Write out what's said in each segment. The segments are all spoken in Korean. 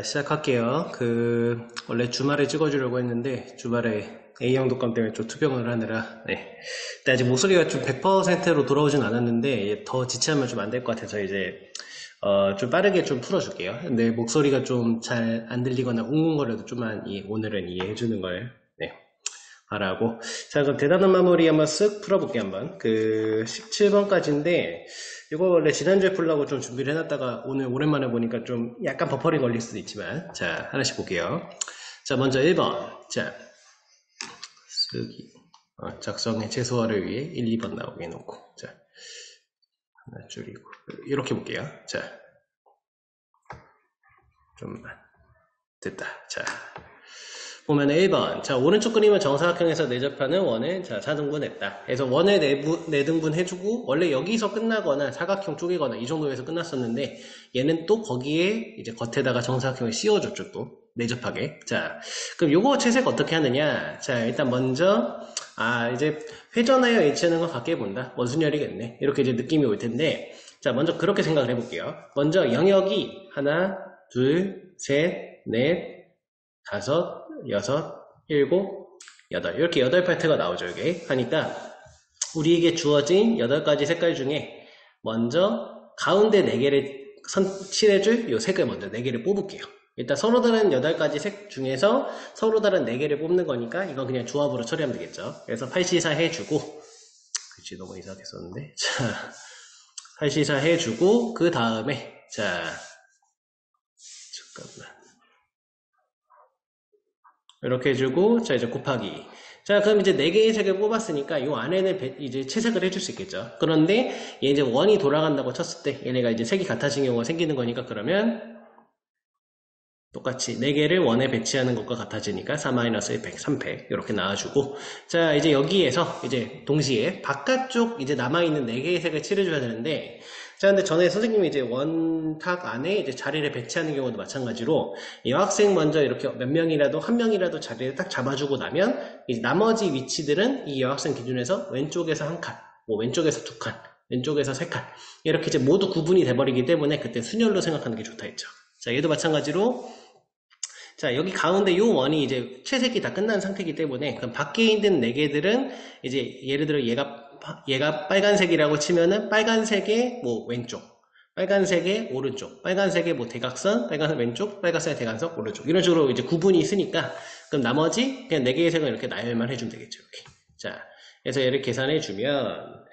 시작할게요. 원래 주말에 찍어주려고 했는데, 주말에 A형 독감 때문에 좀 투병을 하느라, 네. 근데 아직 목소리가 좀 100%로 돌아오진 않았는데, 더 지체하면 좀 안 될 것 같아서 좀 빠르게 좀 풀어줄게요. 근데 목소리가 좀 잘 안 들리거나 웅웅거려도 좀만 오늘은 이해해주는 걸, 네. 바라고. 자, 그럼 대단한 마무리 한번 쓱 풀어볼게요, 한번. 17번까지인데, 이거 원래 지난주에 풀려고 좀 준비를 해놨다가 오늘 오랜만에 보니까 좀 약간 버퍼링 걸릴 수도 있지만, 자, 하나씩 볼게요. 자, 먼저 1번. 자, 쓰기. 작성의 최소화를 위해 1, 2번 나오게 해놓고, 자, 하나 줄이고, 이렇게 볼게요. 자, 좀만. 됐다. 자. 보면 1번. 자, 오른쪽 그림은 정사각형에서 내접하는 원을, 자, 4등분 했다. 그래서 원을 내등분 해주고, 원래 여기서 끝나거나 사각형 쪼개거나 이 정도에서 끝났었는데, 얘는 또 거기에 이제 겉에다가 정사각형을 씌워줬죠, 또. 내접하게. 자, 그럼 요거 채색 어떻게 하느냐. 자, 일단 먼저, 이제 회전하여 일치하는 걸 갖게 본다. 원순열이겠네. 이렇게 이제 느낌이 올 텐데, 자, 먼저 그렇게 생각을 해볼게요. 먼저 영역이 하나, 둘, 셋, 넷, 다섯, 여섯, 일곱, 여덟. 이렇게 8파트가 나오죠, 이게. 하니까, 우리에게 주어진 8가지 색깔 중에, 먼저, 가운데 4개를 칠해줄 요 색을 먼저 4개를 뽑을게요. 일단 서로 다른 8가지 색 중에서 서로 다른 4개를 뽑는 거니까, 이건 그냥 조합으로 처리하면 되겠죠. 그래서 8시사 해주고, 그치, 너무 이상하게 썼는데. 자, 8시사 해주고, 그 다음에, 자, 잠깐만. 이렇게 해주고, 자, 이제 곱하기. 자, 그럼 이제 4개의 색을 뽑았으니까, 요 안에는 이제 채색을 해줄 수 있겠죠. 그런데, 얘 이제 원이 돌아간다고 쳤을 때, 얘네가 이제 색이 같아진 경우가 생기는 거니까, 그러면, 똑같이 4개를 원에 배치하는 것과 같아지니까, 4-100, 3팩. 이렇게 나와주고, 자, 이제 여기에서, 이제 동시에, 바깥쪽 이제 남아있는 4개의 색을 칠해줘야 되는데, 자, 근데 전에 선생님이 이제 원탁 안에 이제 자리를 배치하는 경우도 마찬가지로 이 여학생 먼저 이렇게 몇 명이라도 한 명이라도 자리를 딱 잡아주고 나면 이제 나머지 위치들은 이 여학생 기준에서 왼쪽에서 한 칸, 뭐 왼쪽에서 2칸, 왼쪽에서 3칸 이렇게 이제 모두 구분이 돼버리기 때문에 그때 순열로 생각하는 게 좋다 했죠. 자, 얘도 마찬가지로 자, 여기 가운데 요 원이 이제 채색이 다 끝난 상태이기 때문에 그럼 밖에 있는 4개들은 이제 예를 들어 얘가 빨간색이라고 치면은 빨간색의 뭐 왼쪽, 빨간색의 오른쪽, 빨간색의 뭐 대각선, 빨간색 왼쪽, 빨간색의 대각선 오른쪽 이런 식으로 이제 구분이 있으니까 그럼 나머지 그냥 4개의 색은 이렇게 나열만 해주면 되겠죠. 이렇게. 자, 그래서 얘를 계산해 주면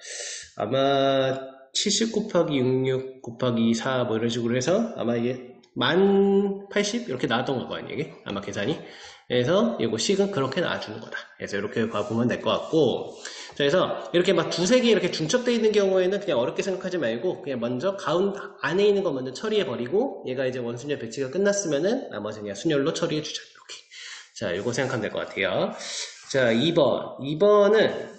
아마 70 곱하기 66 곱하기 4 뭐 이런 식으로 해서 아마 이게 1080 이렇게 나왔던 거 아니에요? 이게 아마 계산이. 그래서 이거 식은 그렇게 나와주는 거다. 그래서 이렇게 봐보면 될 것 같고, 자, 그래서 이렇게 막 두세 개 이렇게 중첩되어 있는 경우에는 그냥 어렵게 생각하지 말고 그냥 먼저 가운데 안에 있는 거 먼저 처리해 버리고 얘가 이제 원순열 배치가 끝났으면은 나머지 그냥 순열로 처리해 주자. 이렇게. 자, 이거 생각하면 될 것 같아요. 자, 2번은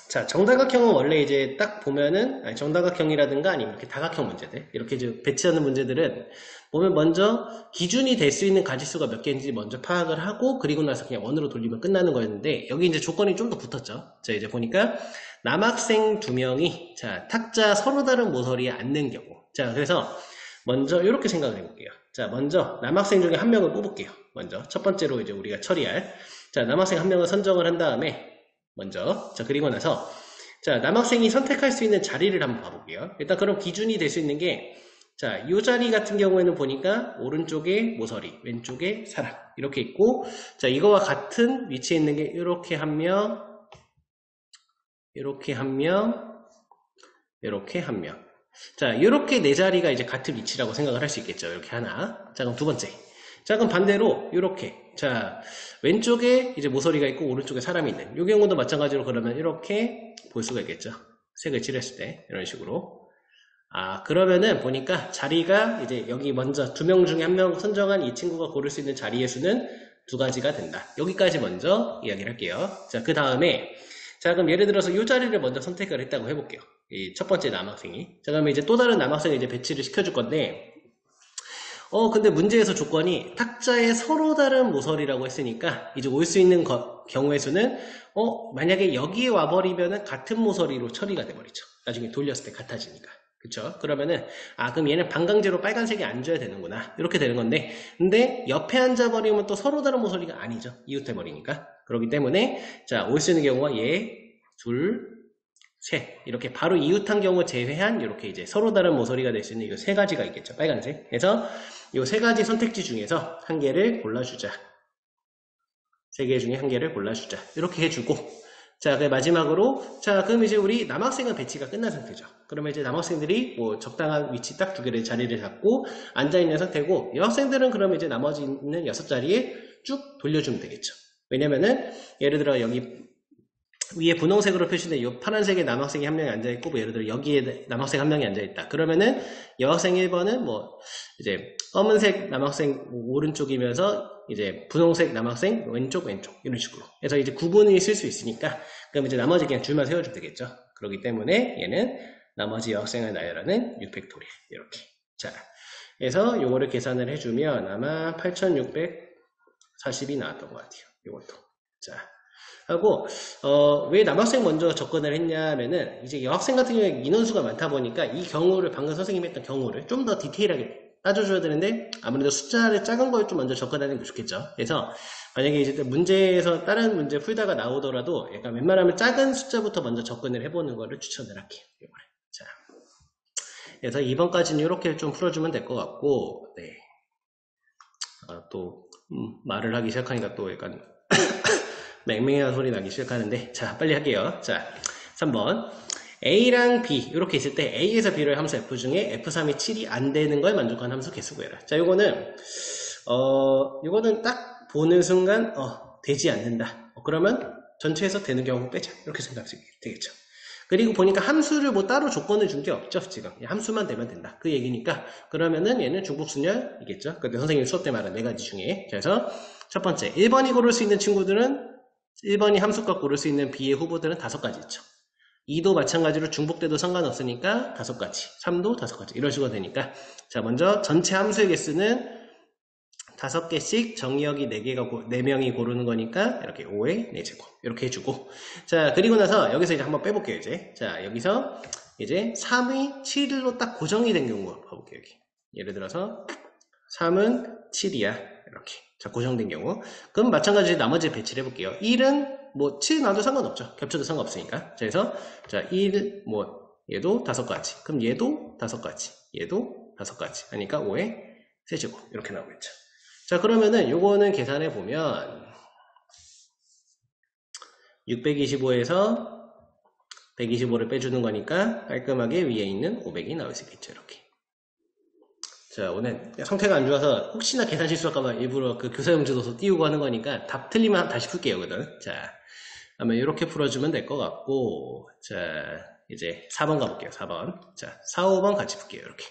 자, 정다각형은 원래 이제 딱 보면은, 정다각형이라든가 아니면 이렇게 다각형 문제들, 이렇게 이제 배치하는 문제들은 보면 먼저 기준이 될 수 있는 가지수가 몇 개인지 먼저 파악을 하고, 그리고 나서 그냥 원으로 돌리면 끝나는 거였는데, 여기 이제 조건이 좀 더 붙었죠. 자, 이제 보니까 남학생 2명이, 자, 탁자 서로 다른 모서리에 앉는 경우. 자, 그래서 먼저 이렇게 생각을 해볼게요. 자, 먼저 남학생 중에 한 명을 뽑을게요. 먼저. 첫 번째로 이제 우리가 처리할. 자, 남학생 한 명을 선정을 한 다음에, 먼저 자 그리고 나서 자 남학생이 선택할 수 있는 자리를 한번 봐볼게요. 일단 그럼 기준이 될 수 있는 게 자 이 자리 같은 경우에는 보니까 오른쪽에 모서리 왼쪽에 사람 이렇게 있고 자 이거와 같은 위치에 있는 게 이렇게 한 명 이렇게 한 명 이렇게 한 명 자 이렇게 네 자리가 이제 같은 위치라고 생각을 할 수 있겠죠. 이렇게 하나. 자 그럼 두 번째 자 그럼 반대로 이렇게 자 왼쪽에 이제 모서리가 있고 오른쪽에 사람이 있는 이 경우도 마찬가지로 그러면 이렇게 볼 수가 있겠죠. 색을 칠했을 때 이런 식으로 그러면은 보니까 자리가 이제 여기 먼저 2명 중에 1명 선정한 이 친구가 고를 수 있는 자리의 수는 2가지가 된다. 여기까지 먼저 이야기를 할게요. 자 그 다음에 자 그럼 예를 들어서 이 자리를 먼저 선택을 했다고 해볼게요. 이 첫 번째 남학생이 자 그러면 이제 또 다른 남학생을 이제 배치를 시켜줄 건데 근데 문제에서 조건이 탁자에 서로 다른 모서리라고 했으니까 이제 올 수 있는 경우의 수는 만약에 여기에 와버리면은 같은 모서리로 처리가 돼버리죠. 나중에 돌렸을 때 같아지니까. 그쵸? 그러면은, 그럼 얘는 반강제로 빨간색이 안 줘야 되는구나. 이렇게 되는 건데, 근데 옆에 앉아버리면 또 서로 다른 모서리가 아니죠. 이웃해버리니까. 그렇기 때문에, 자, 올 수 있는 경우가 얘, 둘, 셋. 이렇게 바로 이웃한 경우 제외한, 이렇게 이제 서로 다른 모서리가 될 수 있는 이 세 가지가 있겠죠. 빨간색. 그래서, 이 세 가지 선택지 중에서 한 개를 골라주자. 세 개 중에 한 개를 골라주자. 이렇게 해주고, 자, 그 마지막으로, 자, 그럼 이제 우리 남학생은 배치가 끝난 상태죠. 그러면 이제 남학생들이 뭐 적당한 위치 딱 두 개를 자리를 잡고 앉아있는 상태고, 여학생들은 그러면 이제 나머지 있는 6자리에 쭉 돌려주면 되겠죠. 왜냐면은, 예를 들어 여기 위에 분홍색으로 표시된 이 파란색의 남학생이 한 명이 앉아있고, 뭐 예를 들어 여기에 남학생 한 명이 앉아있다. 그러면은 여학생 1번은 뭐 이제 검은색 남학생 오른쪽이면서 이제 분홍색 남학생 왼쪽 이런 식으로 해서 이제 구분이 있을 수 있으니까 그럼 이제 나머지 그냥 줄만 세워주면 되겠죠. 그렇기 때문에 얘는 나머지 여학생을 나열하는 6팩토리얼 이렇게. 자, 그래서 요거를 계산을 해주면 아마 8640이 나왔던 것 같아요. 요것도. 자. 하고 왜 남학생 먼저 접근을 했냐면은 이제 여학생 같은 경우에 인원수가 많다 보니까 이 경우를 방금 선생님이 했던 경우를 좀 더 디테일하게 따져줘야 되는데 아무래도 숫자를 작은 걸 좀 먼저 접근하는 게 좋겠죠. 그래서 만약에 이제 문제에서 다른 문제 풀다가 나오더라도 약간 웬만하면 작은 숫자부터 먼저 접근을 해보는 거를 추천을 할게요. 이번에. 자, 그래서 2번까지는 이렇게 좀 풀어주면 될 것 같고 네. 또 말을 하기 시작하니까 또 약간 맹맹한 소리 나기 시작하는데 자 빨리 할게요. 자 3번 A랑 B 이렇게 있을 때 A에서 B를 함수 F 중에 F3이 7이 안 되는 걸 만족하는 함수 개수 구해라. 자 요거는 딱 보는 순간 되지 않는다. 그러면 전체에서 되는 경우 빼자 이렇게 생각하시면 되겠죠. 그리고 보니까 함수를 뭐 따로 조건을 준 게 없죠. 지금 함수만 되면 된다 그 얘기니까 그러면은 얘는 중복순열이겠죠. 그때 선생님이 수업 때 말한 4가지 중에. 그래서 첫 번째 1번이 고를 수 있는 친구들은 1번이 함수값 고를 수 있는 B의 후보들은 5가지 있죠. 2도 마찬가지로 중복돼도 상관없으니까 5가지, 3도 5가지 이런 식으로 되니까 자 먼저 전체 함수의 개수는 5개씩 정의역이 4명이 고르는 거니까 이렇게 5의 4제곱 이렇게 해주고 자 그리고 나서 여기서 이제 한번 빼볼게요. 이제 자 여기서 이제 3이 7로 딱 고정이 된 경우 봐볼게요. 여기 예를 들어서 3은 7이야 이렇게 자 고정된 경우 그럼 마찬가지로 나머지 배치를 해볼게요. 1은 뭐 7 놔도 상관없죠. 겹쳐도 상관없으니까 자 그래서 자 1, 뭐 얘도 5가지 그럼 얘도 5가지 얘도 5가지 하니까 5의 세제곱 이렇게 나오겠죠. 자 그러면은 요거는 계산해 보면 625에서 125를 빼주는 거니까 깔끔하게 위에 있는 500이 나올 수 있겠죠. 이렇게 자 오늘 상태가 안 좋아서 혹시나 계산 실수할까봐 일부러 그 교사 용지도서 띄우고 하는 거니까 답 틀리면 다시 풀게요. 그거는 자 아마 이렇게 풀어주면 될 것 같고 자 이제 4번 가볼게요. 4번 자 4, 5번 같이 풀게요. 이렇게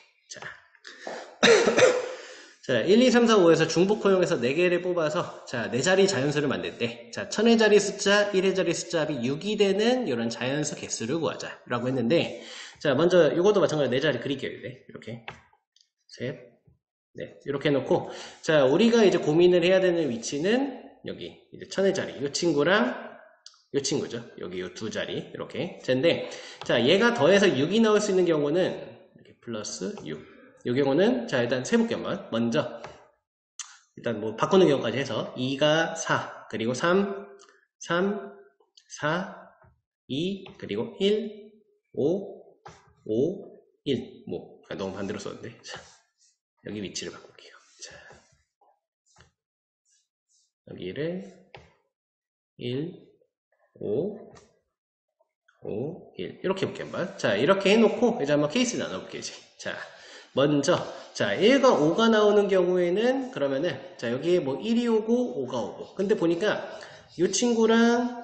자 1, 2, 3, 4, 5에서 중복 허용해서 4개를 뽑아서 자 4자리 자연수를 만들 때 자 1000의 자리 숫자 1의 자리 숫자 합이 6이 되는 이런 자연수 개수를 구하자 라고 했는데 자 먼저 이것도 마찬가지로 4자리 그릴게요. 이렇게 셋, 넷 이렇게 해놓고 자 우리가 이제 고민을 해야 되는 위치는 여기 이제 1000의 자리 이 친구랑 이 친구죠. 여기 이 2자리 이렇게 근데 자 얘가 더해서 6이 나올 수 있는 경우는 이렇게 플러스 6 이 경우는 자 일단 세볼게요. 한번 먼저 일단 뭐 바꾸는 경우까지 해서 2가 4 그리고 3 4 2 그리고 1 5 5 1 뭐 너무 반대로 썼는데 자 여기 위치를 바꿀게요. 자, 여기를 1, 5, 5, 1 이렇게 해볼게요. 한번. 자, 이렇게 해놓고 이제 한번 케이스 나눠볼게요. 이제. 자, 먼저 자 1과 5가 나오는 경우에는 그러면은 자 여기에 뭐 1이 오고 5가 오고 근데 보니까 이 친구랑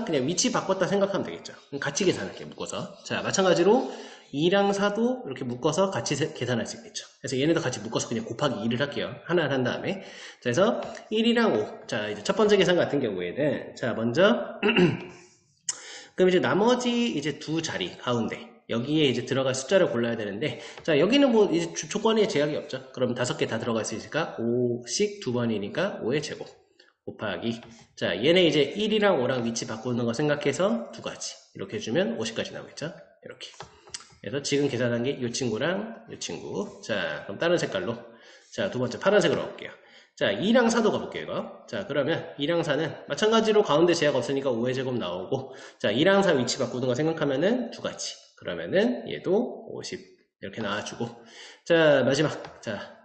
그냥 위치 바꿨다 생각하면 되겠죠. 같이 계산할게요. 묶어서. 자, 마찬가지로 2랑 4도 이렇게 묶어서 같이 계산할 수 있겠죠. 그래서 얘네도 같이 묶어서 그냥 곱하기 2를 할게요. 하나를 한 다음에. 자, 그래서 1이랑 5. 자, 이제 첫 번째 계산 같은 경우에는 자, 먼저 그럼 이제 나머지 이제 2자리 가운데 여기에 이제 들어갈 숫자를 골라야 되는데 자, 여기는 뭐 이제 조건에 제약이 없죠. 그럼 5개 다 들어갈 수 있으니까 5씩 2번이니까 5의 제곱. 곱하기 자 얘네 이제 1이랑 5랑 위치 바꾸는 거 생각해서 2가지 이렇게 해주면 50까지 나오겠죠. 이렇게 그래서 지금 계산한 게 이 친구랑 이 친구. 자, 그럼 다른 색깔로. 자, 두 번째 파란색으로 가볼게요. 자, 2랑 4도 가볼게요, 이거. 자, 그러면 2랑 4는 마찬가지로 가운데 제약 없으니까 5의 제곱 나오고, 자, 2랑 4 위치 바꾸는 거 생각하면은 두 가지. 그러면은 얘도 50 이렇게 나와주고. 자, 마지막. 자,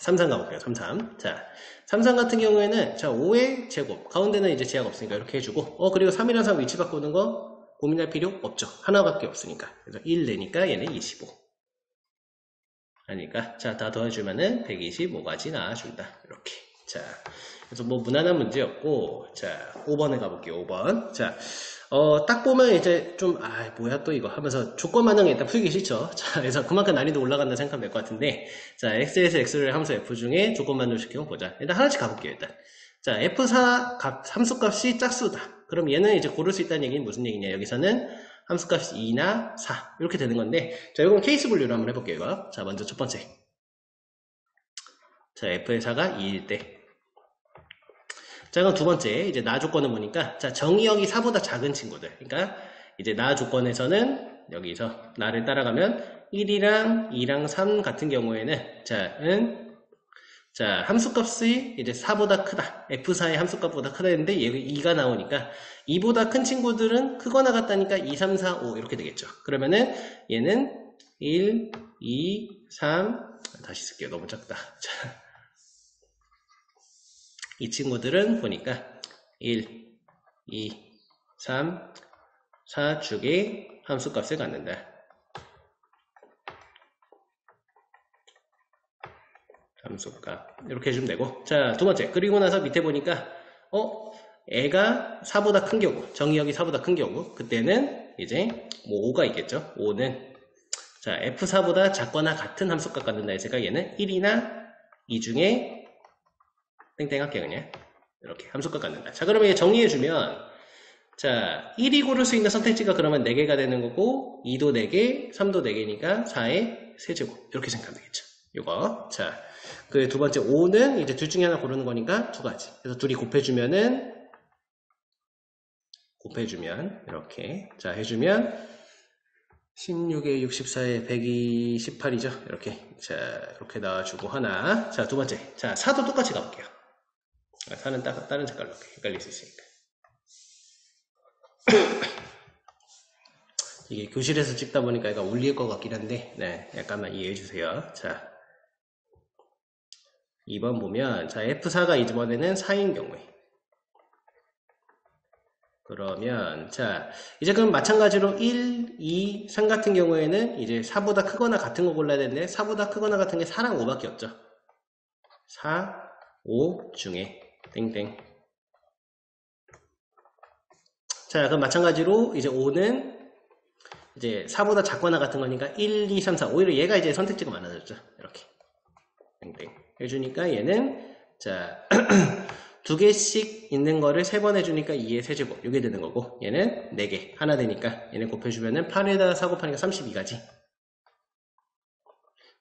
33 가볼게요, 33. 자, 33 같은 경우에는, 자, 5의 제곱. 가운데는 이제 제약 없으니까 이렇게 해주고, 그리고 3이랑 4 위치 바꾸는 거 고민할 필요 없죠. 하나밖에 없으니까. 그래서 1 내니까 얘는 25. 하니까, 자, 다 더해주면은 125가지 나와준다. 이렇게. 자, 그래서 뭐 무난한 문제였고, 자, 5번에 가볼게요, 5번. 자, 딱 보면 이제 좀, 뭐야 또 이거 하면서 조건 반응이 일단 풀기 싫죠. 자, 그래서 그만큼 난이도 올라간다 생각하면 될 것 같은데, 자, x에서 x를 함수 f 중에 조건 반응 시키면 보자. 일단 하나씩 가볼게요, 일단. 자, f4 함수값이 짝수다. 그럼 얘는 이제 고를 수 있다는 얘기는 무슨 얘기냐. 여기서는 함수값이 2나 4 이렇게 되는 건데, 자, 이건 케이스 분류로 한번 해볼게요, 이거. 자, 먼저 첫 번째. 자, f의 4가 2일 때. 자, 그럼 두 번째, 이제 나 조건을 보니까, 자, 정의역이 4보다 작은 친구들. 그러니까, 이제 나 조건에서는, 여기서, 나를 따라가면, 1이랑 2랑 3 같은 경우에는, 자, 함수값이 이제 4보다 크다. F4의 함수값보다 크다 했는데, 얘가 2가 나오니까, 2보다 큰 친구들은 크거나 같다니까 2, 3, 4, 5 이렇게 되겠죠. 그러면은, 얘는 1, 2, 3, 다시 쓸게요. 너무 작다. 자. 이 친구들은 보니까 1, 2, 3, 4 축의 함수값을 갖는다. 함수값 이렇게 해주면 되고, 자, 두 번째. 그리고 나서 밑에 보니까 애가 4보다 큰 경우, 정의역이 4보다 큰 경우, 그때는 이제 뭐 5가 있겠죠. 5는 자, F4보다 작거나 같은 함수값 갖는다 했으니까 얘는 1이나 2 중에 땡땡 할게요, 그냥. 이렇게 함수값 갖는다. 자, 그러면 정리해주면, 자, 1이 고를 수 있는 선택지가 그러면 4개가 되는 거고, 2도 4개, 3도 4개니까 4의 세제곱. 이렇게 생각하면 되겠죠. 요거. 자, 그 두 번째 5는 이제 둘 중에 하나 고르는 거니까 두 가지. 그래서 둘이 곱해주면, 이렇게. 자, 해주면, 16에 64에 128이죠. 이렇게. 자, 이렇게 나와주고 하나. 자, 두 번째. 자, 4도 똑같이 가볼게요. 4는 다른 색깔로 헷갈릴 수 있으니까. 이게 교실에서 찍다 보니까 약간 울릴 것 같긴 한데, 네, 약간만 이해해 주세요. 자, 2번 보면, 자, F4가 이번에는 4인 경우에. 그러면, 자, 이제 그럼 마찬가지로 1, 2, 3 같은 경우에는 이제 4보다 크거나 같은 거 골라야 되는데, 4보다 크거나 같은 게 4랑 5밖에 없죠. 4, 5 중에. 땡땡. 자, 그럼 마찬가지로 이제 5는 이제 4보다 작거나 같은 거니까 1, 2, 3, 4. 오히려 얘가 이제 선택지가 많아졌죠. 이렇게. 땡땡. 해주니까 얘는, 자, 두 개씩 있는 거를 3번 해주니까 2의 세제곱. 이게 되는 거고, 얘는 4개. 하나 되니까 얘는 곱해주면은 8에다가 4 곱하니까 32가지.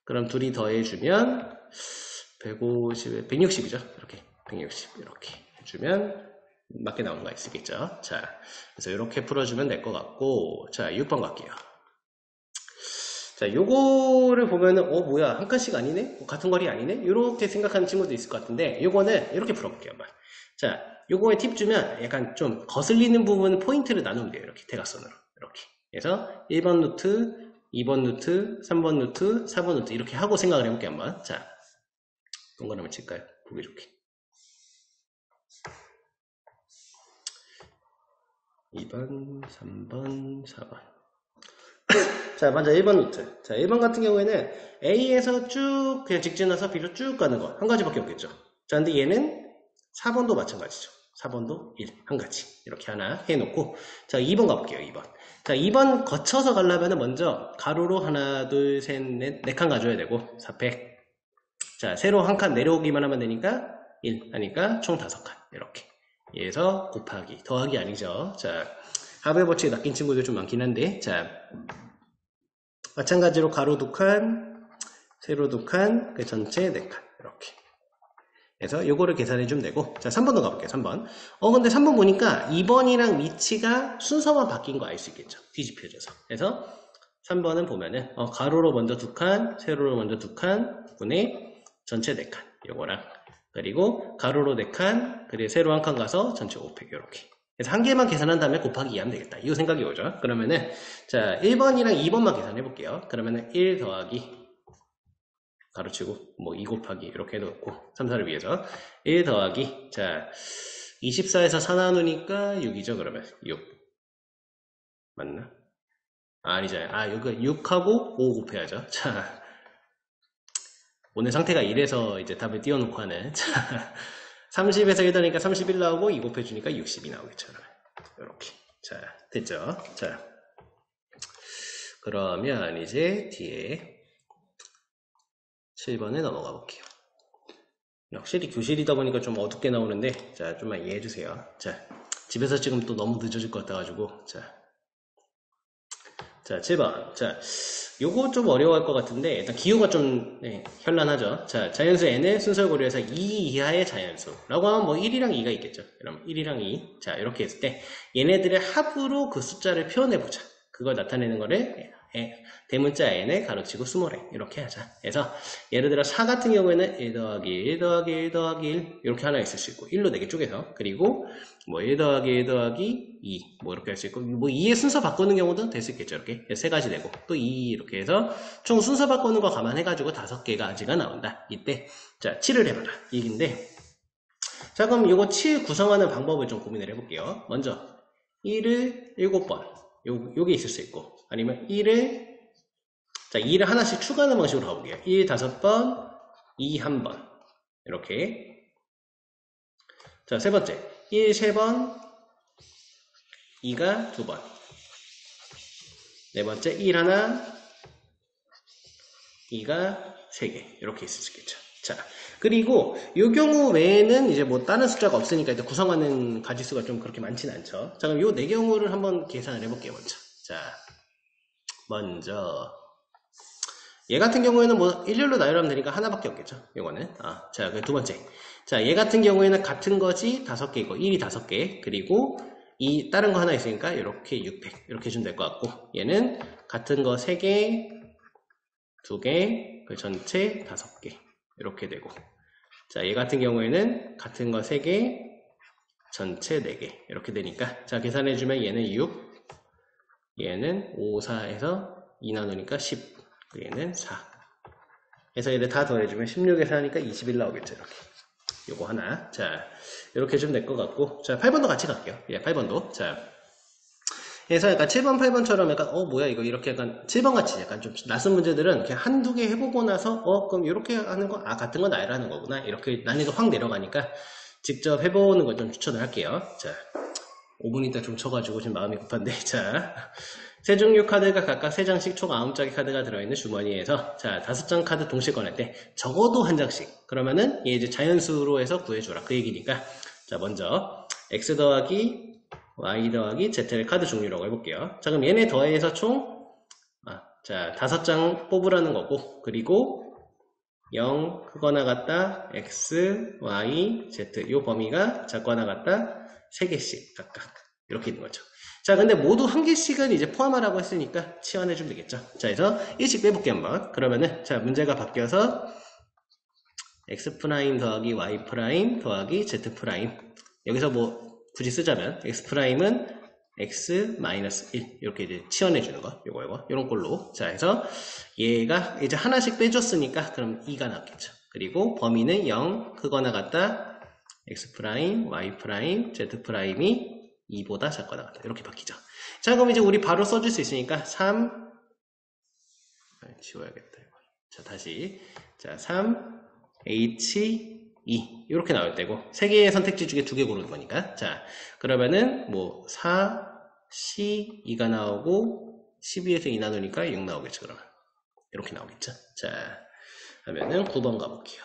그럼 둘이 더해주면 150, 160이죠. 이렇게. 160 이렇게 해주면 맞게 나오는 거 있겠죠. 자, 그래서 이렇게 풀어주면 될 것 같고, 자, 6번 갈게요. 자, 요거를 보면은 뭐야, 한 칸씩 아니네? 같은 거리 아니네? 이렇게 생각하는 친구도 있을 것 같은데, 요거는 이렇게 풀어볼게요. 한번. 자, 요거에 팁 주면 약간 좀 거슬리는 부분 포인트를 나누면 돼요. 이렇게 대각선으로 이렇게. 그래서 1번 루트, 2번 루트, 3번 루트, 4번 루트 이렇게 하고 생각을 해볼게요. 한번. 자, 동그라미 칠까요? 보기 좋게. 2번, 3번, 4번. 자, 먼저 1번 루트. 자, 1번 같은 경우에는 A에서 쭉 그냥 직진해서 B로 쭉 가는 거 한 가지밖에 없겠죠. 자, 근데 얘는 4번도 마찬가지죠. 4번도 1, 한 가지. 이렇게 하나 해놓고, 자, 2번 가볼게요. 2번. 자, 2번 거쳐서 가려면 먼저 가로로 하나, 둘, 셋, 넷, 4칸 가져야 되고, 4팩. 자, 세로 한 칸 내려오기만 하면 되니까 1 하니까 총 5칸. 이렇게. 얘에서 곱하기, 더하기 아니죠. 자, 합의 법칙에 낚인 친구들 좀 많긴 한데, 자, 마찬가지로 가로 2칸, 세로 2칸, 그 전체 4칸. 이렇게. 그래서 요거를 계산해주면 되고, 자, 3번도 가볼게요. 3번. 근데 3번 보니까 2번이랑 위치가 순서만 바뀐 거 알 수 있겠죠. 뒤집혀져서. 그래서 3번은 보면은 가로로 먼저 2칸, 세로로 먼저 2칸 분의 전체 4칸 요거랑 그리고 가로로 4칸 그리고 세로 1칸 가서 전체 500 요렇게. 그래서 한 개만 계산한 다음에 곱하기 2 하면 되겠다. 이 생각이 오죠. 그러면은 자 1번이랑 2번만 계산해 볼게요. 그러면은 1 더하기 가로치고 뭐 2 곱하기 이렇게 해놓고 3, 4를 위해서 1 더하기 자 24에서 4 나누니까 6이죠. 그러면 6 맞나? 아니잖아요. 여기 6하고 5 곱해야죠. 자 오늘 상태가 이래서 이제 답을 띄워놓고 하는 자 30에서 1 더니까 31 나오고 2 곱해주니까 60이 나오겠죠. 이렇게 자 됐죠. 자 그러면 이제 뒤에 7번에 넘어가 볼게요. 확실히 교실이다 보니까 좀 어둡게 나오는데 자 좀만 이해해 주세요. 자 집에서 지금 또 너무 늦어질 것 같아가지고 자 7번 자 요거 좀 어려워할 것 같은데 일단 기호가 좀 현란하죠. 자 자연수 n을 순서를 고려해서 2 이하의 자연수라고 하면 뭐 1이랑 2가 있겠죠. 그럼 1이랑 2 자 이렇게 했을 때 얘네들의 합으로 그 숫자를 표현해 보자. 그걸 나타내는 거를 대문자 n을 가로치고 스몰n 이렇게 하자. 그래서 예를 들어 4 같은 경우에는 1 더하기 1 더하기 1 더하기 1 이렇게 하나 있을 수 있고 1로 4개 쪼개서 그리고 뭐 1 더하기 1 더하기 2 뭐 이렇게 할 수 있고 뭐 2의 순서 바꾸는 경우도 될 수 있겠죠. 이렇게 3가지 되고 또 2 이렇게 해서 총 순서 바꾸는 거 감안해가지고 5개가 나온다. 이때 자 7을 해봐라 이 얘기인데 자 그럼 이거 7 구성하는 방법을 좀 고민을 해볼게요. 먼저 1을 7번 요게 있을 수 있고 아니면 1을 자 2를 하나씩 추가하는 방식으로 가볼게요. 1 5번 2 1번 이렇게 자 세 번째 1 3번 2가 2번 네 번째 1 하나 2가 3개 이렇게 있을 수 있겠죠. 자 그리고 이 경우 외에는 이제 뭐 다른 숫자가 없으니까 일단 구성하는 가지수가 좀 그렇게 많지는 않죠. 자 그럼 요 4경우를 한번 계산을 해볼게요. 먼저 얘 같은 경우에는 뭐 일렬로 나열하면 되니까 하나밖에 없겠죠. 요거는 자 그 두 번째 자 얘 같은 경우에는 같은 것이 5개이고 1이 5개 그리고 이 다른 거 하나 있으니까 이렇게 600 이렇게 해주면 될 것 같고 얘는 같은 거 3개 2개 그 전체 5개 이렇게 되고 자 얘 같은 경우에는 같은 거 3개 전체 4개 이렇게 되니까 자 계산해주면 얘는 6 얘는 5, 4에서 2 나누니까 10 얘는 4 그래서 얘를 다 더해주면 16에서 하니까 21 나오겠죠. 이렇게 요거 하나 자 이렇게 해주면 될 것 같고 자 8번도 같이 갈게요. 8번도 자 그래서 약간 7번 8번처럼 약간 뭐야 이거 이렇게 약간 7번 같이 약간 좀 낯선 문제들은 그냥 한두 개 해보고 나서 그럼 이렇게 하는 거 같은 건 나열하는 거구나 이렇게 난이도 확 내려가니까 직접 해보는 걸 좀 추천을 할게요. 자 5분 있다 좀 쳐가지고 지금 마음이 급한데 자 세 종류 카드가 각각 3장씩 총 9장의 카드가 들어있는 주머니에서 자 5장 카드 동시에 꺼낼 때 적어도 한 장씩 그러면은 얘 이제 자연수로 해서 구해줘라 그 얘기니까 자 먼저 x 더하기 y 더하기 z를 카드 종류라고 해볼게요. 자 그럼 얘네 더해서 총 자 5장 뽑으라는 거고 그리고 0 크거나 같다 x, y, z 요 범위가 작거나 같다 3개씩 각각 이렇게 있는 거죠. 자 근데 모두 한 개씩은 이제 포함하라고 했으니까 치환해주면 되겠죠. 자 그래서 1씩 빼볼게요 한번. 그러면은 자 문제가 바뀌어서 x' 더하기 y' 더하기 z' 여기서 뭐 굳이 쓰자면 x'은 x-1 이렇게 이제 치환해주는 거 요거 요런 꼴로 자 해서 얘가 이제 하나씩 빼줬으니까 그럼 2가 나왔겠죠. 그리고 범위는 0 크거나 같다 x', y', z''이 2보다 작거나 같다 이렇게 바뀌죠. 자 그럼 이제 우리 바로 써줄 수 있으니까 3 지워야겠다 이거. 자 다시 자 3 H 2 이렇게 나올 때고 3개의 선택지 중에 2개 고르는 거니까 자 그러면은 뭐 4 C 2가 나오고 12에서 2 나누니까 6 나오겠죠. 그러면 이렇게 나오겠죠. 자 하면은 9번 가볼게요.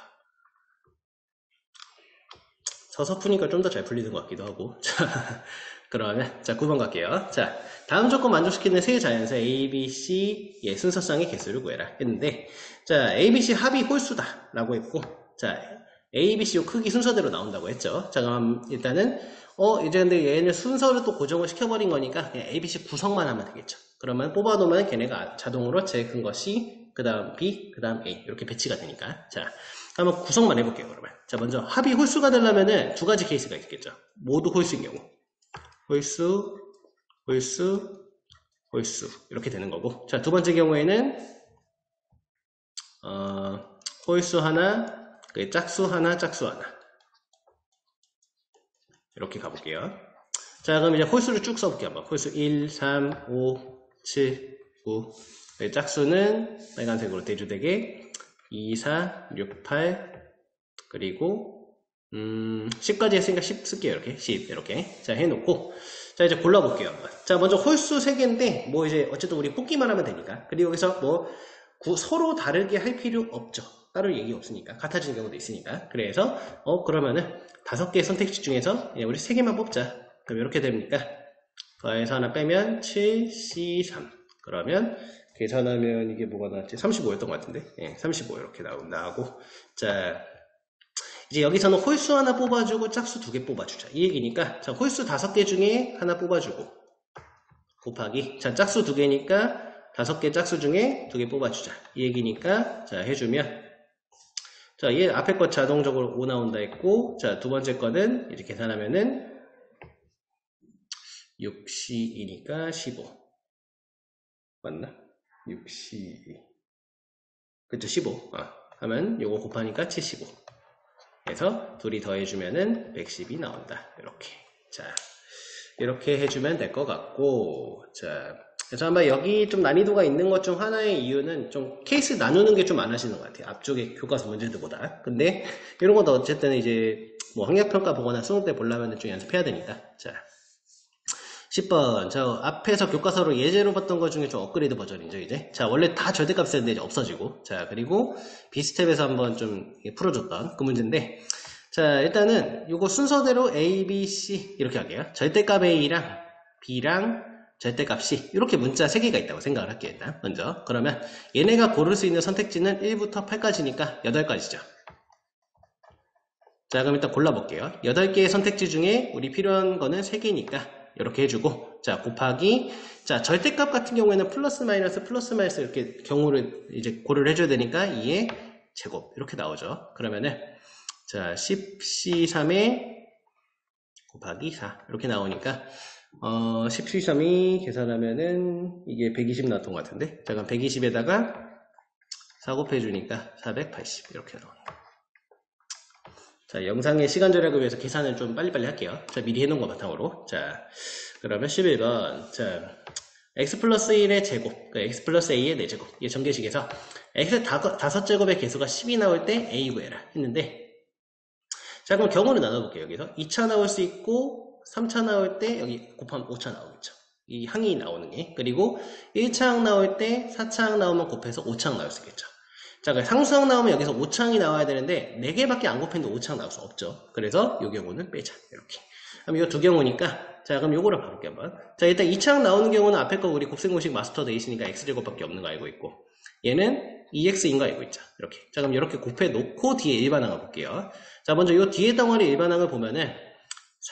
서서 푸니까 좀 더 잘 풀리는 것 같기도 하고 자 그러면 자 9번 갈게요. 자 다음 조건 만족시키는 세 자연수 A, B, C 의 순서상의 개수를 구해라 했는데 자 A, B, C 합이 홀수다 라고 했고 자 A, B, C 요 크기 순서대로 나온다고 했죠. 자, 그럼 일단은 이제 근데 얘는 순서를 또 고정을 시켜버린 거니까 그냥 A, B, C 구성만 하면 되겠죠. 그러면 뽑아놓으면 걔네가 자동으로 제일 큰 것이 그 다음 B, 그 다음 A 이렇게 배치가 되니까. 자, 한번 구성만 해볼게요. 그러면 자, 먼저 합이 홀수가 되려면은 두 가지 케이스가 있겠죠. 모두 홀수인 경우 홀수, 홀수, 홀수 이렇게 되는 거고. 자, 두 번째 경우에는 홀수 하나, 짝수 하나, 짝수 하나 이렇게 가볼게요. 자, 그럼 이제 홀수를 쭉 써볼게요. 한번 홀수 1, 3, 5, 7, 9 짝수는 빨간색으로 대주되게 2, 4, 6, 8 그리고 10까지 했으니까 10 쓸게요. 이렇게 10 이렇게 자 해놓고 자 이제 골라볼게요. 한번. 자 먼저 홀수 3개인데 뭐 이제 어쨌든 우리 뽑기만 하면 되니까 그리고 여기서 뭐 서로 다르게 할 필요 없죠. 따로 얘기 없으니까 같아지는 경우도 있으니까 그래서 그러면은 5개의 선택지 중에서 우리 3개만 뽑자. 그럼 이렇게 됩니까? 더해서 하나 빼면 7C3 그러면 계산하면 이게 뭐가 나왔지? 35였던 것 같은데 35 이렇게 나오고 자 이제 여기서는 홀수 하나 뽑아주고 짝수 2개 뽑아주자 이 얘기니까 자 홀수 5개 중에 하나 뽑아주고 곱하기 자 짝수 2개니까 5개 짝수 중에 2개 뽑아주자 이 얘기니까 자 해주면 자 얘 앞에 거 자동적으로 5 나온다 했고 자 두 번째 거는 이제 계산하면은 6C2니까 15 맞나? 6C2 그쵸 15 하면 요거 곱하니까 75 해서 둘이 더해주면은 110이 나온다 이렇게 자 이렇게 해주면 될 것 같고 자 그래서 아마 여기 좀 난이도가 있는 것 중 하나의 이유는 좀 케이스 나누는 게 좀 많으시는 것 같아요 앞쪽에 교과서 문제들보다 근데 이런 것도 어쨌든 이제 뭐 학력평가 보거나 수능 때 보려면 좀 연습해야 되니까 자 10번. 자, 앞에서 교과서로 예제로 봤던 것 중에 좀 업그레이드 버전이죠, 이제. 자, 원래 다 절대값이었는데 이제 없어지고. 자, 그리고 비스텝에서 한번 좀 풀어줬던 그 문제인데. 자, 일단은 요거 순서대로 A, B, C 이렇게 할게요. 절대값 A랑 B랑 절대값 C. 이렇게 문자 3개가 있다고 생각을 할게요, 일단. 먼저. 그러면 얘네가 고를 수 있는 선택지는 1부터 8까지니까 8가지죠. 자, 그럼 일단 골라볼게요. 8개의 선택지 중에 우리 필요한 거는 3개니까. 이렇게 해주고 자 곱하기 자 절대값 같은 경우에는 플러스 마이너스 이렇게 경우를 이제 고려를 해줘야 되니까 2의 제곱 이렇게 나오죠. 그러면은 자 10C3에 곱하기 4 이렇게 나오니까 10C3이 계산하면은 이게 120 나왔던 것 같은데 자 그럼 120에다가 4 곱해주니까 480 이렇게 나옵니다. 자, 영상의 시간 절약을 위해서 계산을 좀 빨리빨리 할게요. 자, 미리 해놓은 거 바탕으로. 자, 그러면 11번. 자, x 플러스 1의 제곱, 그러니까 x 플러스 a의 4제곱. 이게 전개식에서 x 5제곱의 개수가 10이 나올 때 a 구해라 했는데, 자, 그럼 경우를 나눠볼게요. 여기서 2차 나올 수 있고, 3차 나올 때 여기 곱하면 5차 나오겠죠. 이 항이 나오는 게. 그리고 1차항 나올 때 4차항 나오면 곱해서 5차항 나올 수 있겠죠. 자, 상수항 나오면 여기서 5창이 나와야 되는데 4개밖에 안 곱했는데 5창 나올 수 없죠. 그래서 이 경우는 빼자. 이렇게. 그럼 이 두 경우니까 자, 그럼 요거를 봐볼게요, 한번. 자, 일단 2창 나오는 경우는 앞에 거 우리 곱셈공식 마스터 돼 있으니까 x제곱밖에 없는 거 알고 있고 얘는 2x인 거 알고 있죠. 이렇게. 자, 그럼 이렇게 곱해 놓고 뒤에 일반항을 볼게요. 자, 먼저 이 뒤에 덩어리 일반항을 보면은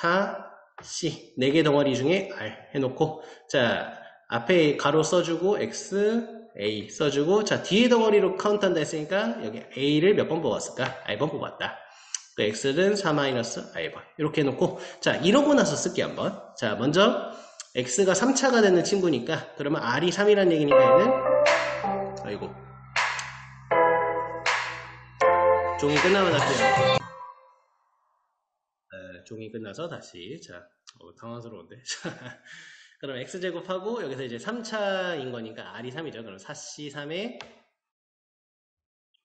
4c 4개 덩어리 중에 r 해놓고 자, 앞에 가로 써주고 x A 써주고 자 뒤에 덩어리로 카운트한다 했으니까 여기 A를 몇 번 뽑았을까? R번 뽑았다. 그 X는 4-R번 이렇게 해놓고 자 이러고 나서 쓸게 한번. 자 먼저 X가 3차가 되는 친구니까 그러면 R이 3이라는 얘기니까 얘는 아이고 종이 끝나면 할게요. 종이 끝나서 다시 자 당황스러운데 그럼 x제곱하고 여기서 이제 3차인 거니까 r이 3이죠. 그럼 4c3에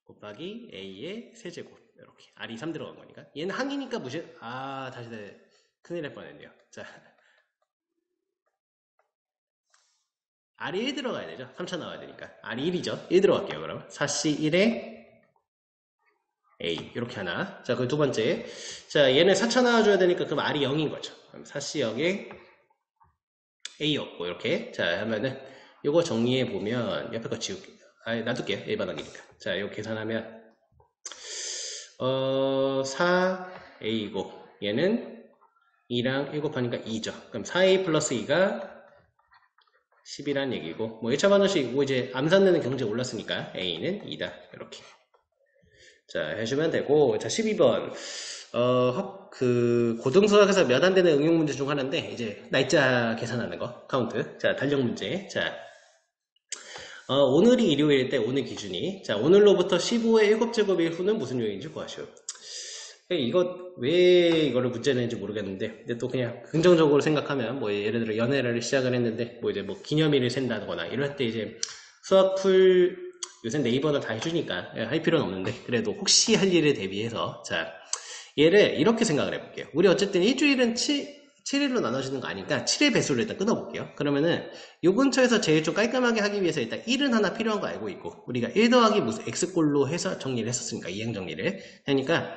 곱하기 a의 세제곱 이렇게 r이 3 들어간 거니까 얘는 항이니까 무시 다시 큰일 날 뻔했네요. 자 r이 1 들어가야 되죠. 3차 나와야 되니까 r이 1이죠. 1 들어갈게요. 그럼 4c1에 a 이렇게 하나. 자 그 두 번째 자 얘는 4차 나와줘야 되니까 그럼 r이 0인 거죠. 그럼 4c 0에 A였고 이렇게 자 하면은 요거 정리해 보면 옆에 거 지울게요. 놔둘게요. 일반항이니까. 자 이거 계산하면 4a이고 얘는 2랑 7 하니까 2죠. 그럼 4a 플러스 2가 10이란 얘기고, 뭐 1차 방정식 뭐 이제 암산되는 경제 올랐으니까 a는 2다. 이렇게. 자, 해주면 되고, 자, 12번. 고등수학에서 몇 안 되는 응용 문제 중 하나인데, 이제 날짜 계산하는 거, 카운트. 자, 달력 문제. 자, 오늘이 일요일일 때 오늘 기준이, 자, 오늘로부터 15의 7제곱일 후는 무슨 요일인지 구하시오. 왜 이거를 문제 낸지 모르겠는데, 근데 또 그냥 긍정적으로 생각하면, 뭐 예를 들어 연애를 시작을 했는데, 뭐 이제 뭐 기념일을 센다거나, 이럴 때 이제 요새 네이버는 다 해주니까 할 필요는 없는데, 그래도 혹시 할 일에 대비해서, 자, 얘를 이렇게 생각을 해볼게요. 우리 어쨌든 일주일은 7일로 나눠지는 거 아니까 7의 배수를 일단 끊어볼게요. 그러면은 요 근처에서 제일 좀 깔끔하게 하기 위해서 일단 1은 하나 필요한 거 알고 있고, 우리가 1 더하기 무슨 x꼴로 해서 정리를 했었으니까, 이행 정리를. 그러니까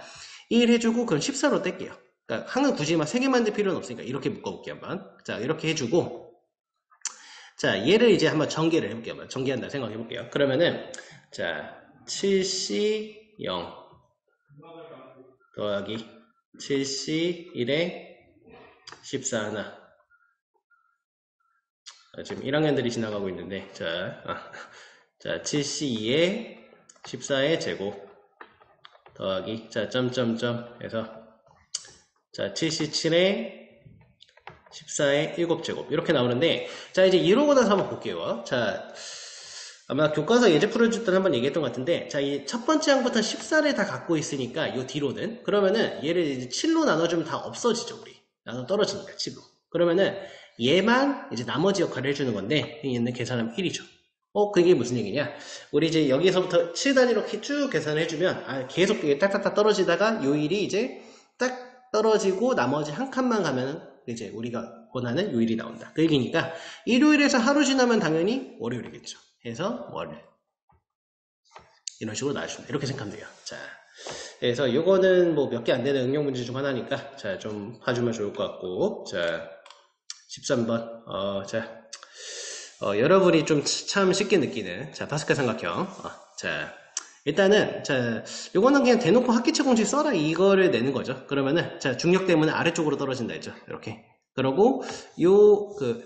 1 해주고 그럼 14로 뗄게요. 그러니까 항은 굳이 막 3개 만들 필요는 없으니까 이렇게 묶어볼게요 한번. 자, 이렇게 해주고, 자, 얘를 이제 한번 전개를 해볼게요. 한번 전개한다 생각해볼게요. 그러면은, 자, 7C0 더하기 7C1에 14나. 지금 1학년들이 지나가고 있는데, 자, 7C2에 14의 제곱 더하기, 자, 점점점 해서, 자, 7C7에 14의 7제곱 이렇게 나오는데, 자, 이제 이러고 나서 한번 볼게요. 자, 아마 교과서 예제 풀어줄 때 한번 얘기했던 것 같은데, 자, 이 첫 번째 항부터 14를 다 갖고 있으니까 요 뒤로는, 그러면은 얘를 이제 7로 나눠주면 다 없어지죠. 우리 나눠 떨어지니까 7로. 그러면은 얘만 이제 나머지 역할을 해주는 건데, 얘는 계산하면 1이죠. 그게 무슨 얘기냐? 우리 이제 여기서부터 7단위로 쭉 계산을 해주면, 계속 이게 딱딱딱 떨어지다가 요 일이 이제 딱 떨어지고 나머지 한 칸만 가면은 이제 우리가 원하는 요일이 나온다. 그 얘기니까 일요일에서 하루 지나면 당연히 월요일이겠죠. 해서 월요일. 이런 식으로 나와주시면 이렇게 생각하면 돼요. 자, 그래서 요거는 뭐 몇 개 안 되는 응용 문제 중 하나니까, 자, 좀 봐주면 좋을 것 같고, 자, 13번. 여러분이 좀 참 쉽게 느끼는, 자, 파스칼 삼각형. 자, 일단은, 자, 요거는 그냥 대놓고 합기체 공식 써라, 이거를 내는 거죠. 그러면은, 자, 중력 때문에 아래쪽으로 떨어진다 했죠. 이렇게. 그러고,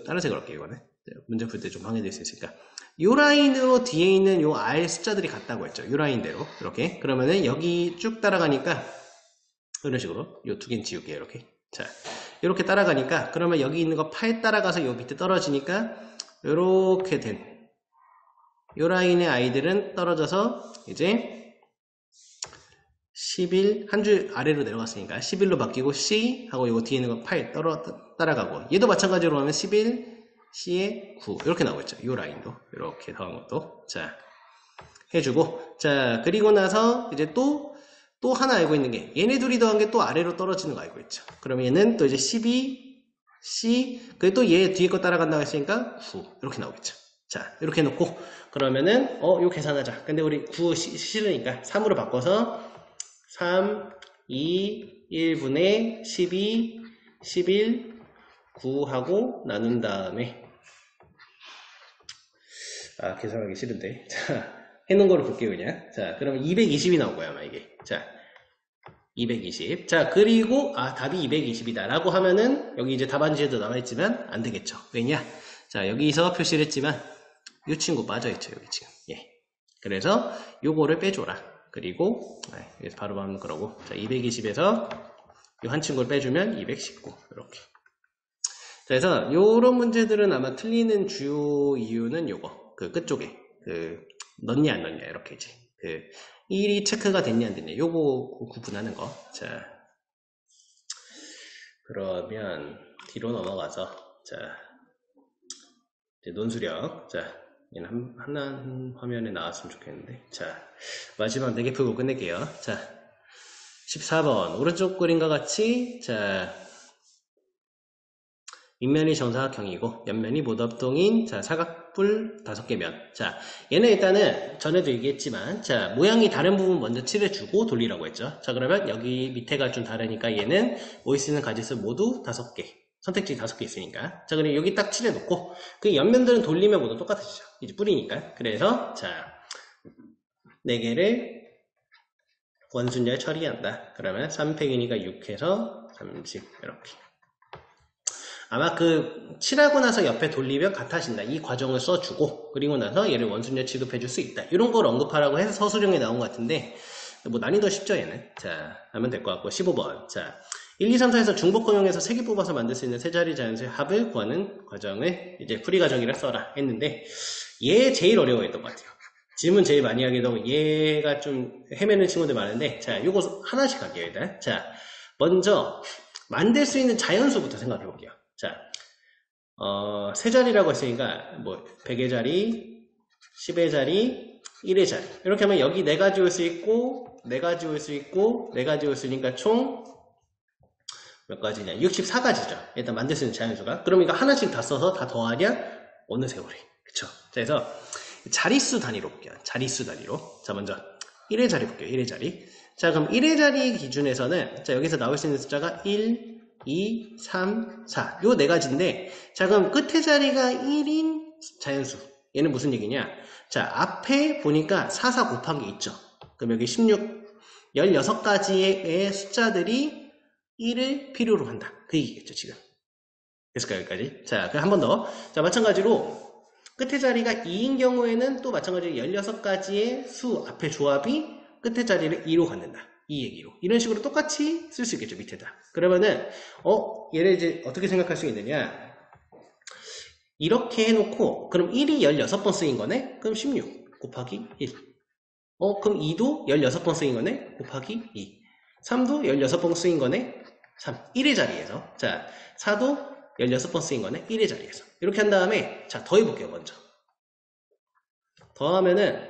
다른 색으로 할게요, 이거는. 문제 풀 때 좀 방해될 수 있으니까. 요 라인으로 뒤에 있는 요 R 숫자들이 같다고 했죠. 요 라인대로. 이렇게. 그러면은 여기 쭉 따라가니까, 이런 식으로. 요 두 개는 지울게요, 이렇게. 자, 이렇게 따라가니까, 그러면 여기 있는 거 8 따라가서 요 밑에 떨어지니까, 요렇게 된 요 라인의 아이들은 떨어져서 이제 11 한 줄 아래로 내려갔으니까 11로 바뀌고 C 하고 요거 뒤에 있는 거 8 따라가고, 얘도 마찬가지로 하면 11 C에 9 이렇게 나오겠죠. 요 라인도 이렇게 더한 것도 자 해주고, 자 그리고 나서 이제 또 하나 알고 있는 게, 얘네 둘이 더한 게 또 아래로 떨어지는 거 알고 있죠. 그러면 얘는 또 이제 12 C, 그리고 또 얘 뒤에 거 따라간다고 했으니까 9 이렇게 나오겠죠. 자, 이렇게 해놓고, 그러면은 요 계산하자. 근데 우리 9 싫으니까 3으로 바꿔서 3, 2, 1분의 12, 11, 9 하고 나눈 다음에, 계산하기 싫은데. 자, 해놓은 거를 볼게요, 그냥. 자, 그러면 220이 나온 거야, 아마 이게. 자, 220. 자, 그리고, 답이 220이다. 라고 하면은, 여기 이제 답안지에도 나와있지만, 안 되겠죠. 왜냐? 자, 여기서 표시를 했지만, 이 친구 빠져있죠, 여기 지금. 예. 그래서, 요거를 빼줘라. 그리고, 여기서 바로 하면 그러고. 자, 220에서, 이 한 친구를 빼주면 219. 이렇게. 그래서, 요런 문제들은 아마 틀리는 주요 이유는 요거. 끝쪽에. 넣냐, 안 넣냐, 이렇게 이제. 1이 체크가 됐냐 안 됐냐 요거 구분하는 거. 자, 그러면 뒤로 넘어가서, 자 이제 논수력. 자, 얘는 한 화면에 나왔으면 좋겠는데, 자 마지막 4개 풀고 끝낼게요. 자, 14번 오른쪽 그림과 같이, 자 밑면이 정사각형이고 옆면이 모답동인, 자 사각뿔 5개 면. 자, 얘는 일단은 전에도 얘기했지만, 자 모양이 다른 부분 먼저 칠해주고 돌리라고 했죠. 자, 그러면 여기 밑에가 좀 다르니까 얘는 올 수 있는 가지수 모두 5개, 선택지 5개 있으니까. 자, 그리고 여기 딱 칠해놓고, 그 옆면들은 돌리면 모두 똑같아지죠. 이제 뿌리니까. 그래서 자 4개를 원순열 처리한다. 그러면 3팩이니까 6해서 30 이렇게. 아마 그 칠하고 나서 옆에 돌리면 같아진다. 이 과정을 써주고 그리고 나서 얘를 원순열 취급해 줄 수 있다. 이런 걸 언급하라고 해서 서술형에 나온 것 같은데 뭐 난이도 쉽죠 얘는. 자 하면 될 것 같고 15번. 자 1, 2, 3, 4에서 중복검용해서 3개 뽑아서 만들 수 있는 세 자리 자연수의 합을 구하는 과정을 이제 풀이 과정이라 써라 했는데 얘 제일 어려워했던 것 같아요. 질문 제일 많이 하게 되고 얘가 좀 헤매는 친구들 많은데 자 요거 하나씩 할게요 일단. 자 먼저 만들 수 있는 자연수부터 생각해 볼게요. 자 세 자리라고 했으니까 뭐 100의 자리 10의 자리 1의 자리 이렇게 하면 여기 4가지 올 수 있고 4가지 올 수 있고 4가지 올 수 있으니까 총 몇 가지냐? 64가지죠. 일단 만들 수 있는 자연수가. 그럼 이거 하나씩 다 써서 다 더하냐? 어느 세월이. 그쵸? 자, 그래서 자릿수 단위로 볼게요. 자릿수 단위로. 자, 먼저 1의 자리 볼게요. 1의 자리. 자, 그럼 1의 자리 기준에서는 자, 여기서 나올 수 있는 숫자가 1, 2, 3, 4. 요 4가지인데 자, 그럼 끝의 자리가 1인 자연수. 얘는 무슨 얘기냐? 자, 앞에 보니까 4, 4 곱하기 있죠. 그럼 여기 16, 16가지의 숫자들이 1을 필요로 한다. 그 얘기겠죠, 지금. 됐을까요, 여기까지? 자, 그럼 한 번 더. 자, 마찬가지로 끝의 자리가 2인 경우에는 또 마찬가지로 16가지의 수 앞에 조합이 끝의 자리를 2로 갖는다. 이 얘기로. 이런 식으로 똑같이 쓸 수 있겠죠, 밑에다. 그러면은, 얘를 이제 어떻게 생각할 수 있느냐. 이렇게 해놓고, 그럼 1이 16번 쓰인 거네? 그럼 16 곱하기 1. 그럼 2도 16번 쓰인 거네? 곱하기 2. 3도 16번 쓰인 거네? 3. 1의 자리에서. 자, 4도 16번 쓰인 거네? 1의 자리에서. 이렇게 한 다음에, 자, 더해볼게요, 먼저. 더하면은,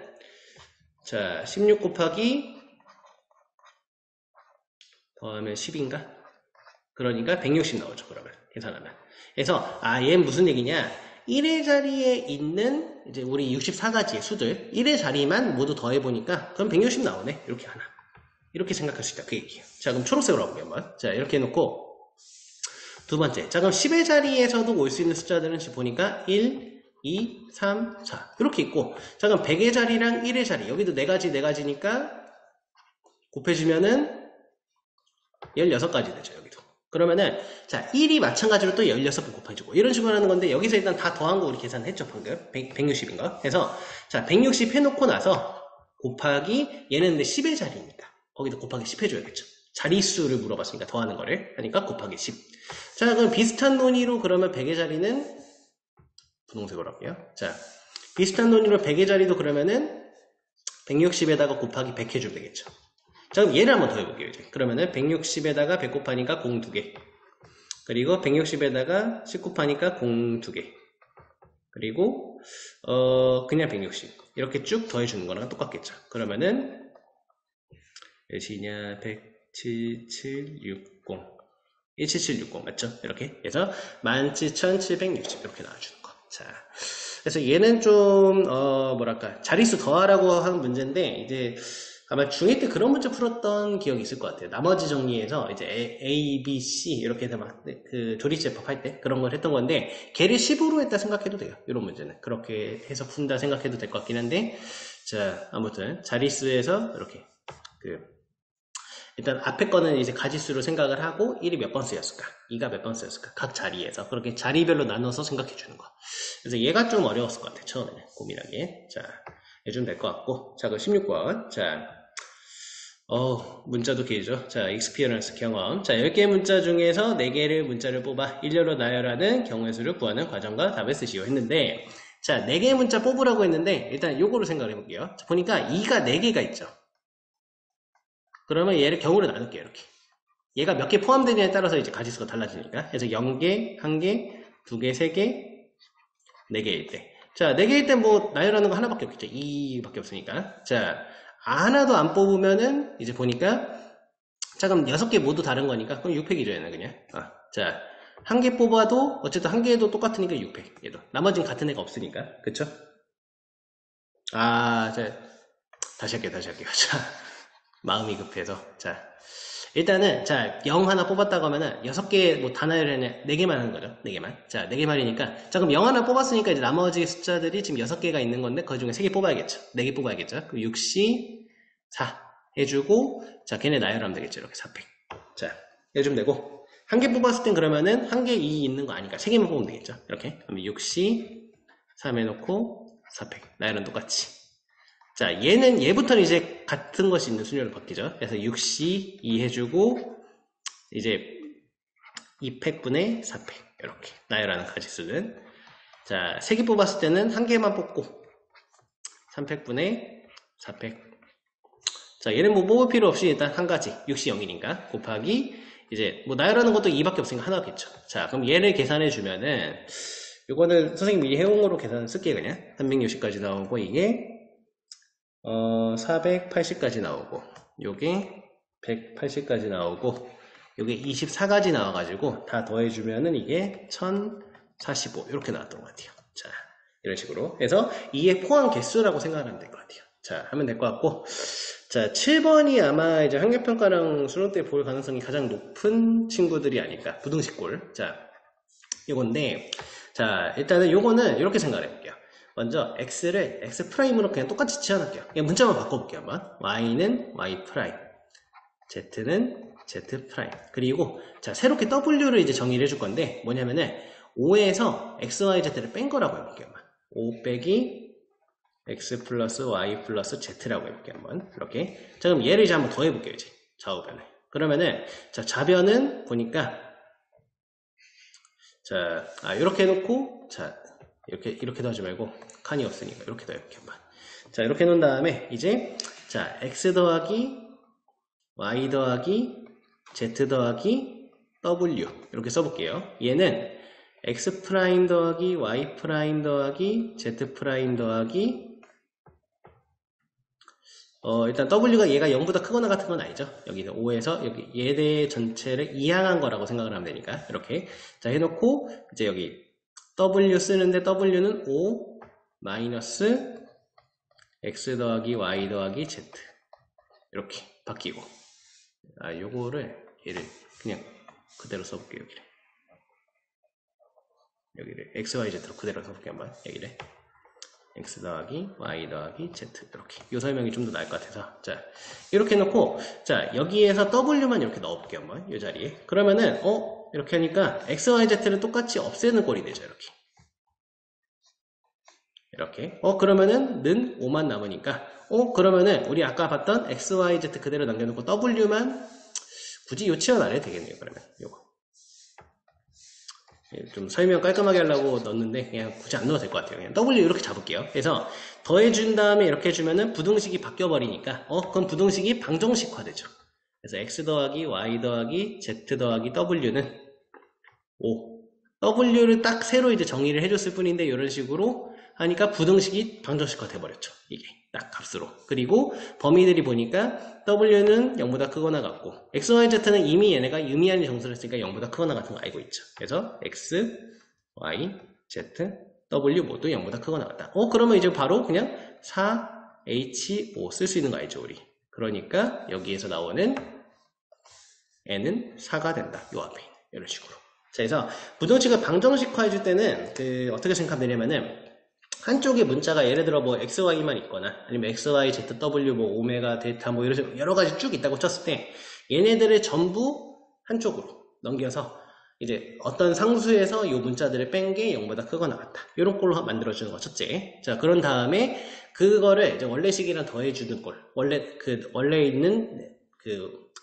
자, 16 곱하기, 더하면 10인가? 그러니까 160 나오죠, 그러면. 계산하면. 그래서, 얘는 무슨 얘기냐? 1의 자리에 있는, 이제 우리 64가지의 수들, 1의 자리만 모두 더해보니까, 그럼 160 나오네? 이렇게 하나. 이렇게 생각할 수 있다. 그 얘기예요. 자, 그럼 초록색으로 가볼게요, 한번. 자, 이렇게 해놓고, 두 번째. 자, 그럼 10의 자리에서도 올 수 있는 숫자들은 지금 보니까 1, 2, 3, 4. 이렇게 있고, 자, 그럼 100의 자리랑 1의 자리. 여기도 4가지, 4가지니까 곱해주면은 16가지 되죠, 여기도. 그러면은, 자, 1이 마찬가지로 또 16번 곱해주고. 이런 식으로 하는 건데, 여기서 일단 다 더한 거 우리 계산했죠, 방금. 160인 거. 그래서, 자, 160 해놓고 나서 곱하기, 얘는 근데 10의 자리니까. 거기도 곱하기 10 해줘야겠죠. 자릿수를 물어봤으니까 더하는 거를 하니까 곱하기 10. 자, 그럼 비슷한 논의로 그러면 100의 자리는 분홍색으로 할게요. 자, 비슷한 논의로 100의 자리도 그러면은 160에다가 곱하기 100 해주면 되겠죠. 자, 그럼 얘를 한번 더 해볼게요. 이제. 그러면은 160에다가 100 곱하니까 0 2개. 그리고 160에다가 10 곱하니까 0 2개. 그리고 그냥 160. 이렇게 쭉 더해주는 거랑 똑같겠죠. 그러면은 몇이냐 17760 17760 맞죠? 이렇게 해서 17760 이렇게 나와주는 거. 자, 그래서 얘는 좀 뭐랄까 자릿수 더하라고 하는 문제인데 이제 아마 중2 때 그런 문제 풀었던 기억이 있을 것 같아요. 나머지 정리해서 이제 A, B, C 이렇게 해서 막 그 조리제법 할 때 그런 걸 했던 건데 걔를 10으로 했다 생각해도 돼요. 이런 문제는 그렇게 해서 푼다 생각해도 될 것 같긴 한데 자 아무튼 자릿수에서 이렇게 일단 앞에 거는 이제 가지수로 생각을 하고 1이 몇 번 쓰였을까 2가 몇 번 쓰였을까 각 자리에서 그렇게 자리별로 나눠서 생각해 주는 거. 그래서 얘가 좀 어려웠을 것 같아요. 처음에는 고민하기에. 자 해주면 될 것 같고 자 그럼 16번 자 문자도 길죠. 자 experience 경험 자 10개의 문자 중에서 4개를 문자를 뽑아 일렬로 나열하는 경우의 수를 구하는 과정과 답을 쓰시오 했는데 자 4개의 문자 뽑으라고 했는데 일단 요거를 생각을 해볼게요. 자, 보니까 2가 4개가 있죠. 그러면 얘를 경우로 나눌게요, 이렇게. 얘가 몇 개 포함되냐에 따라서 이제 가지수가 달라지니까. 그래서 0개, 1개, 2개, 3개, 4개일 때. 자, 4개일 때 뭐, 나열하는 거 하나밖에 없겠죠. 2밖에 없으니까. 자, 하나도 안 뽑으면은, 이제 보니까, 자, 그럼 6개 모두 다른 거니까, 그럼 6팩이죠, 얘는 그냥. 자, 1개 뽑아도, 어쨌든 1개도 똑같으니까 6팩. 얘도. 나머지는 같은 애가 없으니까. 그쵸? 자, 다시 할게요. 자. 마음이 급해서. 자, 일단은, 자, 0 하나 뽑았다고 하면은, 6개, 뭐, 다 나열하냐, 4개만 하는 거죠. 4개만. 자, 4개만이니까. 자, 그럼 0 하나 뽑았으니까, 이제 나머지 숫자들이 지금 6개가 있는 건데, 그 중에 3개 뽑아야겠죠. 4개 뽑아야겠죠. 그럼 6, 4. 해주고, 자, 걔네 나열하면 되겠죠. 이렇게 4팩. 자, 해주면 되고, 한 개 뽑았을 땐 그러면은 한 개 2 있는 거 아니까 3개만 뽑으면 되겠죠. 이렇게. 그럼 6C, 3 해놓고, 4팩. 나열은 똑같이. 자, 얘부터는 이제 같은 것이 있는 순위로 바뀌죠. 그래서 6C, 2 해주고, 이제 2팩분의 4팩. 이렇게. 나열하는 가지수는. 자, 3개 뽑았을 때는 한 개만 뽑고, 3팩분의 4팩. 자, 얘는 뭐 뽑을 필요 없이 일단 한 가지. 6C 0이니까. 곱하기, 이제 뭐 나열하는 것도 2밖에 없으니까 하나겠죠. 자, 그럼 얘를 계산해 주면은, 요거는 선생님 미리 해온 거로 계산 쓸게요, 그냥. 360까지 나오고, 이게, 480까지 나오고, 요게 180까지 나오고, 요게 24까지 나와가지고, 다 더해주면은 이게 1045, 이렇게 나왔던 것 같아요. 자, 이런 식으로. 그래서 이게 포함 개수라고 생각하면 될 것 같아요. 자, 하면 될 것 같고, 자, 7번이 아마 이제 학력평가랑 수능 때 볼 가능성이 가장 높은 친구들이 아닐까. 부등식골. 자, 요건데, 자, 일단은 요거는 이렇게 생각을 해볼게요. 먼저, x를 x'으로 그냥 똑같이 치환할게요. 그냥 문자만 바꿔볼게요, 한번. y는 y', z는 z'. 그리고, 자, 새롭게 w를 이제 정의를 해줄 건데, 뭐냐면은, 5에서 x, y, z를 뺀 거라고 해볼게요, 한번. 5 빼기 x 플러스 y 플러스 z라고 해볼게요, 한번. 이렇게. 자, 그럼 얘를 이제 한번 더 해볼게요, 이제. 좌우변을. 그러면은, 자, 좌변은 보니까, 자, 이렇게 해놓고, 자, 이렇게도 하지 말고, 칸이 없으니까, 이렇게도 해볼게요, 한번. 자, 이렇게 해놓은 다음에, 이제, 자, x 더하기, y 더하기, z 더하기, w. 이렇게 써볼게요. 얘는, x 프라임 더하기, y 프라임 더하기, z 프라임 더하기, 일단 W가 얘가 0보다 크거나 같은 건 아니죠. 여기서 5에서 여기 얘네 전체를 이항한 거라고 생각을 하면 되니까 이렇게 자 해놓고 이제 여기 W 쓰는데 W는 5 마이너스 X 더하기 Y 더하기 Z 이렇게 바뀌고 요거를 얘를 그냥 그대로 써볼게요. 여기를 X, Y, Z로 그대로 써볼게요. 한번 여기를 x 더하기 y 더하기 z 이렇게 이 설명이 좀 더 나을 것 같아서 자 이렇게 해놓고 자 여기에서 w만 이렇게 넣어볼게요 한번 이 자리에 그러면은 이렇게 하니까 x, y, z를 똑같이 없애는 꼴이 되죠 이렇게 그러면은 는 5만 남으니까 그러면은 우리 아까 봤던 x, y, z 그대로 남겨놓고 w만 굳이 요치원 안 해도 되겠네요 그러면 요거 좀 설명 깔끔하게 하려고 넣었는데 그냥 굳이 안 넣어도 될 것 같아요. 그냥 W 이렇게 잡을게요. 그래서 더해준 다음에 이렇게 해주면은 부등식이 바뀌어버리니까 그럼 부등식이 방정식화되죠. 그래서 X 더하기 Y 더하기 Z 더하기 W는 5. W를 딱 새로 이제 정의를 해줬을 뿐인데 이런 식으로 하니까 부등식이 방정식화 돼버렸죠. 이게 딱 값으로. 그리고 범위들이 보니까 W는 0보다 크거나 같고 X, Y, Z는 이미 얘네가 유미한 정수를 했으니까 0보다 크거나 같은 거 알고 있죠. 그래서 X, Y, Z, W 모두 0보다 크거나 같다. 그러면 이제 바로 그냥 4H5 쓸 수 있는 거 알죠, 우리. 그러니까 여기에서 나오는 N은 4가 된다. 요 앞에 이런 식으로. 자, 그래서 부등식을 방정식화 해줄 때는 어떻게 생각하면 되냐면은 한쪽에 문자가 예를 들어 뭐 XY만 있거나 아니면 XY, ZW, 뭐 오메가, 데이터 뭐 이런 여러 가지 쭉 있다고 쳤을 때 얘네들을 전부 한쪽으로 넘겨서 이제 어떤 상수에서 이 문자들을 뺀 게 0보다 크거나 같다. 이런 꼴로 만들어주는 거 첫째. 자, 그런 다음에 그거를 이제 원래식이랑 더해주는 꼴. 원래 있는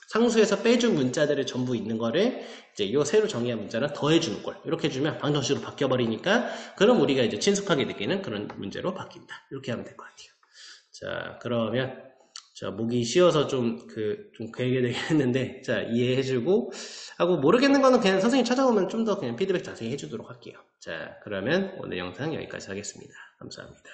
상수에서 빼준 문자들을 전부 있는 거를 이제 요 새로 정의한 문자랑 더해주는 꼴. 이렇게 해주면 방정식으로 바뀌어버리니까 그럼 우리가 이제 친숙하게 느끼는 그런 문제로 바뀐다. 이렇게 하면 될 것 같아요. 자, 그러면 자, 목이 쉬어서 좀 괴게 되긴 했는데 자, 이해해주고 하고 모르겠는 거는 그냥 선생님 찾아오면 좀 더 그냥 피드백 자세히 해주도록 할게요. 자, 그러면 오늘 영상 여기까지 하겠습니다. 감사합니다.